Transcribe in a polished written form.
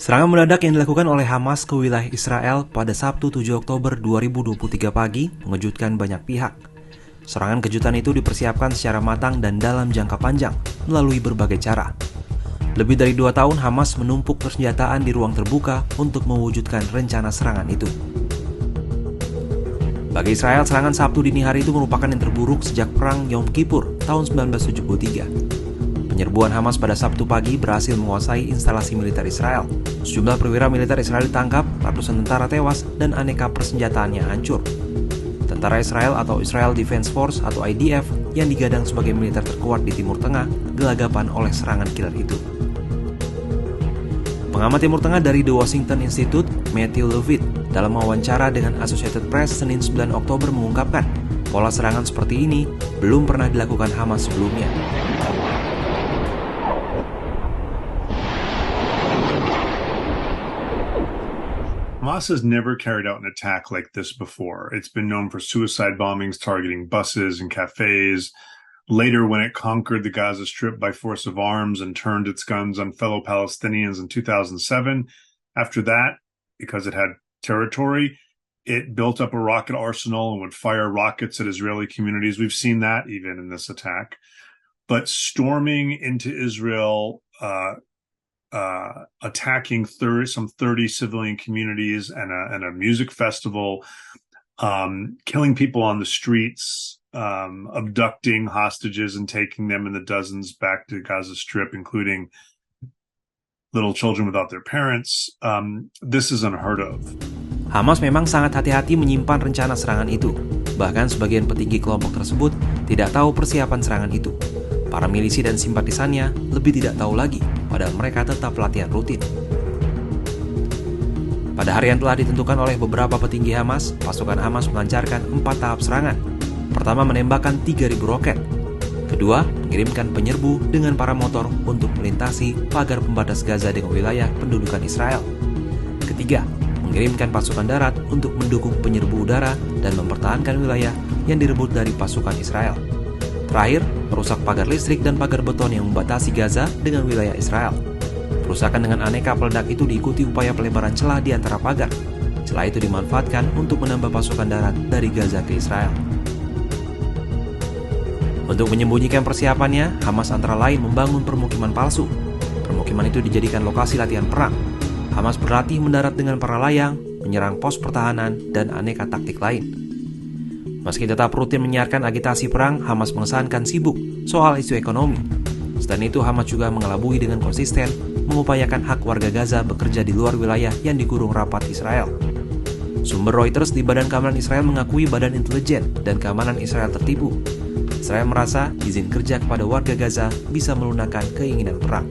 Serangan mendadak yang dilakukan oleh Hamas ke wilayah Israel pada Sabtu 7 Oktober 2023 pagi mengejutkan banyak pihak. Serangan kejutan itu dipersiapkan secara matang dan dalam jangka panjang melalui berbagai cara. Lebih dari 2 tahun Hamas menumpuk persenjataan di ruang terbuka untuk mewujudkan rencana serangan itu. Bagi Israel, serangan Sabtu dini hari itu merupakan yang terburuk sejak Perang Yom Kippur tahun 1973. Penyerbuan Hamas pada Sabtu pagi berhasil menguasai instalasi militer Israel. Sejumlah perwira militer Israel ditangkap, ratusan tentara tewas, dan aneka persenjataannya hancur. Tentara Israel atau Israel Defense Force atau IDF yang digadang sebagai militer terkuat di Timur Tengah gelagapan oleh serangan killer itu. Pengamat Timur Tengah dari The Washington Institute, Matthew Levitt, dalam wawancara dengan Associated Press Senin 9 Oktober mengungkapkan, pola serangan seperti ini belum pernah dilakukan Hamas sebelumnya. Hamas has never carried out an attack like this before. It's been known for suicide bombings targeting buses and cafes. Later, when it conquered the Gaza Strip by force of arms and turned its guns on fellow Palestinians in 2007, after that, because it had territory, it built up a rocket arsenal and would fire rockets at Israeli communities. We've seen that even in this attack. But storming into Israel, attacking some 30 civilian communities and a music festival, killing people on the streets, abducting hostages and taking them in the dozens back to Gaza Strip, including little children without their parents. This is unheard of. Hamas memang sangat hati-hati menyimpan rencana serangan itu. Bahkan sebagian petinggi kelompok tersebut tidak tahu persiapan serangan itu. Para milisi dan simpatisannya lebih tidak tahu lagi, padahal mereka tetap latihan rutin. Pada hari yang telah ditentukan oleh beberapa petinggi Hamas, pasukan Hamas melancarkan 4 tahap serangan. Pertama, menembakkan 3.000 roket. Kedua, mengirimkan penyerbu dengan para motor untuk melintasi pagar pembatas Gaza dengan wilayah pendudukan Israel. Ketiga, mengirimkan pasukan darat untuk mendukung penyerbu udara dan mempertahankan wilayah yang direbut dari pasukan Israel. Terakhir, merusak pagar listrik dan pagar beton yang membatasi Gaza dengan wilayah Israel. Perusakan dengan aneka peledak itu diikuti upaya pelebaran celah di antara pagar. Celah itu dimanfaatkan untuk menambah pasukan darat dari Gaza ke Israel. Untuk menyembunyikan persiapannya, Hamas antara lain membangun permukiman palsu. Permukiman itu dijadikan lokasi latihan perang. Hamas berlatih mendarat dengan para layang, menyerang pos pertahanan, dan aneka taktik lain. Meski tetap rutin menyiarkan agitasi perang, Hamas mengesankan sibuk soal isu ekonomi. Selain itu, Hamas juga mengelabui dengan konsisten mengupayakan hak warga Gaza bekerja di luar wilayah yang dikurung rapat Israel. Sumber Reuters di Badan Keamanan Israel mengakui Badan Intelijen dan Keamanan Israel tertipu. Israel merasa izin kerja kepada warga Gaza bisa melunakkan keinginan perang.